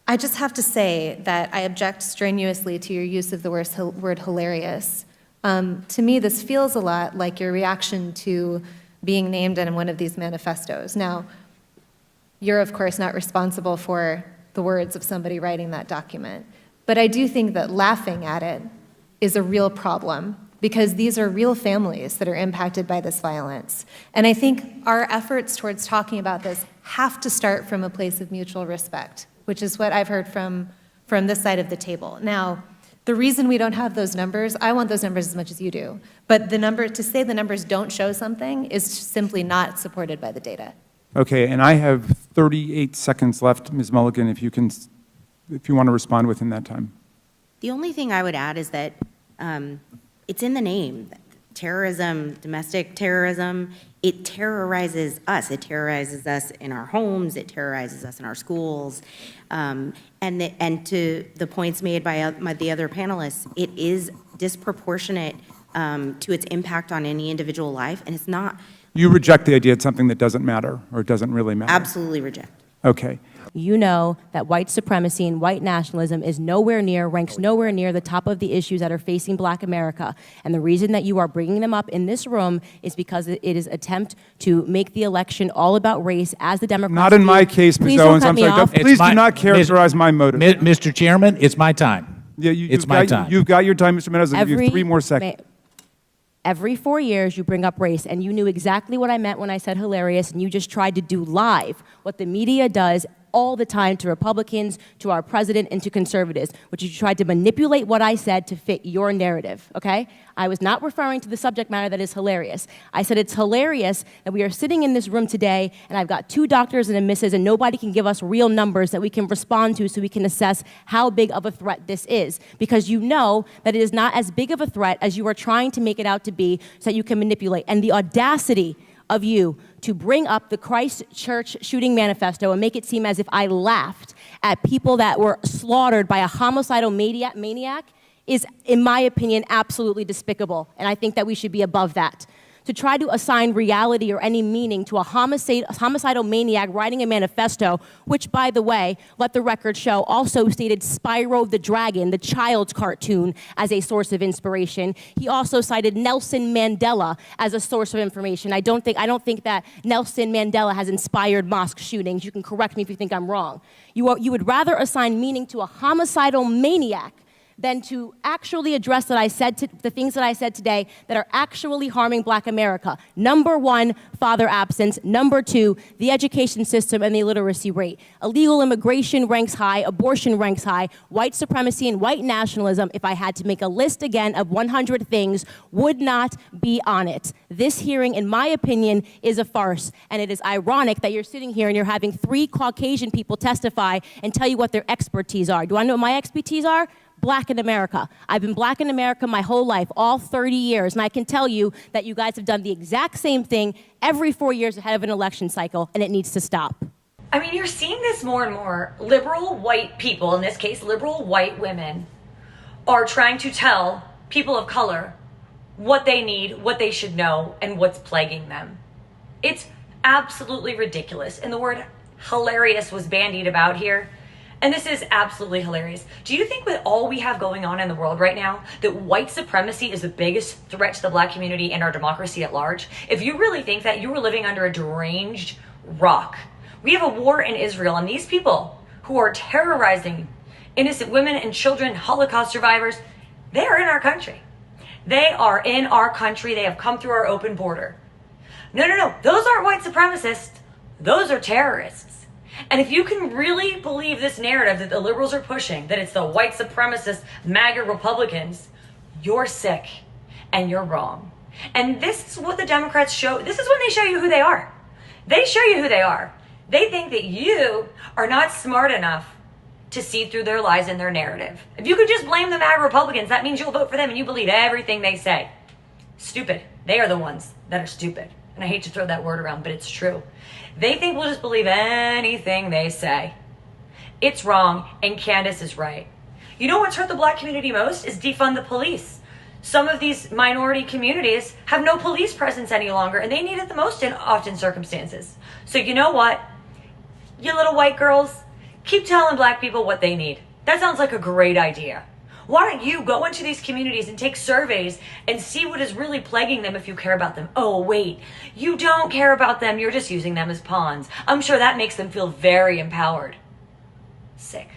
I just have to say that I object strenuously to your use of the word hilarious. To me, this feels a lot like your reaction to being named in one of these manifestos. Now, you're of course not responsible for the words of somebody writing that document, but I do think that laughing at it is a real problem, because these are real families that are impacted by this violence. And I think our efforts towards talking about this have to start from a place of mutual respect, which is what I've heard from this side of the table. Now, the reason we don't have those numbers, I want those numbers as much as you do, but to say the numbers don't show something is simply not supported by the data. Okay, and I have 38 seconds left, Ms. Mulligan, if you want to respond within that time. The only thing I would add is that it's in the name. Terrorism, domestic terrorism, it terrorizes us. It terrorizes us in our homes. It terrorizes us in our schools. And to the points made by the other panelists, it is disproportionate to its impact on any individual life, and it's not. You reject the idea it's something that doesn't matter, or doesn't really matter? Absolutely reject. Okay. You know that white supremacy and white nationalism ranks nowhere near the top of the issues that are facing Black America. And the reason that you are bringing them up in this room is because it is an attempt to make the election all about race, as the Democrats Not in my case, Ms. Owens. I'm sorry. Please do not characterize my motive. Mr. Chairman, it's my time. Yeah, it's my time. You've got your time, Mr. Menendez. I'll give you 3 more seconds. Every 4 years, you bring up race, and you knew exactly what I meant when I said hilarious, and you just tried to do live what the media does all the time to Republicans, to our president, and to conservatives, which you tried to manipulate what I said to fit your narrative, okay? I was not referring to the subject matter that is hilarious. I said it's hilarious that we are sitting in this room today, and I've got 2 doctors and a missus, and nobody can give us real numbers that we can respond to so we can assess how big of a threat this is. Because you know that it is not as big of a threat as you are trying to make it out to be, so that you can manipulate. And the audacity of you to bring up the Christchurch shooting manifesto and make it seem as if I laughed at people that were slaughtered by a homicidal maniac is, in my opinion, absolutely despicable. And I think that we should be above that. To try to assign reality or any meaning to a homicidal maniac writing a manifesto, which, by the way, let the record show, also stated Spyro the Dragon, the child's cartoon, as a source of inspiration. He also cited Nelson Mandela as a source of information. I don't think that Nelson Mandela has inspired mosque shootings. You can correct me if you think I'm wrong. You would rather assign meaning to a homicidal maniac than to actually address the things that I said today that are actually harming Black America. Number 1, father absence. Number 2, the education system and the illiteracy rate. Illegal immigration ranks high, abortion ranks high, white supremacy and white nationalism, if I had to make a list again of 100 things, would not be on it. This hearing, in my opinion, is a farce, and it is ironic that you're sitting here and you're having 3 Caucasian people testify and tell you what their expertise are. Do I know what my expertise are? Black in America. I've been Black in America my whole life, all 30 years, and I can tell you that you guys have done the exact same thing every 4 years ahead of an election cycle, and it needs to stop. I mean, you're seeing this more and more. Liberal white people, in this case, liberal white women, are trying to tell people of color what they need, what they should know, and what's plaguing them. It's absolutely ridiculous, and the word hilarious was bandied about here. And this is absolutely hilarious. Do you think with all we have going on in the world right now, that white supremacy is the biggest threat to the Black community and our democracy at large? If you really think that, you are living under a deranged rock. We have a war in Israel, and these people who are terrorizing innocent women and children, Holocaust survivors, they are in our country. They are in our country. They have come through our open border. No. Those aren't white supremacists. Those are terrorists. And if you can really believe this narrative that the liberals are pushing, that it's the white supremacist MAGA Republicans, you're sick and you're wrong. And this is what the Democrats show. This is when they show you who they are. They show you who they are. They think that you are not smart enough to see through their lies and their narrative. If you could just blame the MAGA Republicans, that means you'll vote for them and you believe everything they say. Stupid. They are the ones that are stupid. And I hate to throw that word around, but it's true. They think we'll just believe anything they say. It's wrong, and Candace is right. You know what's hurt the Black community most is defund the police. Some of these minority communities have no police presence any longer, and they need it the most in often circumstances. So you know what? You little white girls, Keep telling black people what they need. That sounds like a great idea. Why don't you go into these communities and take surveys and see what is really plaguing them if you care about them? Oh, wait, you don't care about them. You're just using them as pawns. I'm sure that makes them feel very empowered. Sick.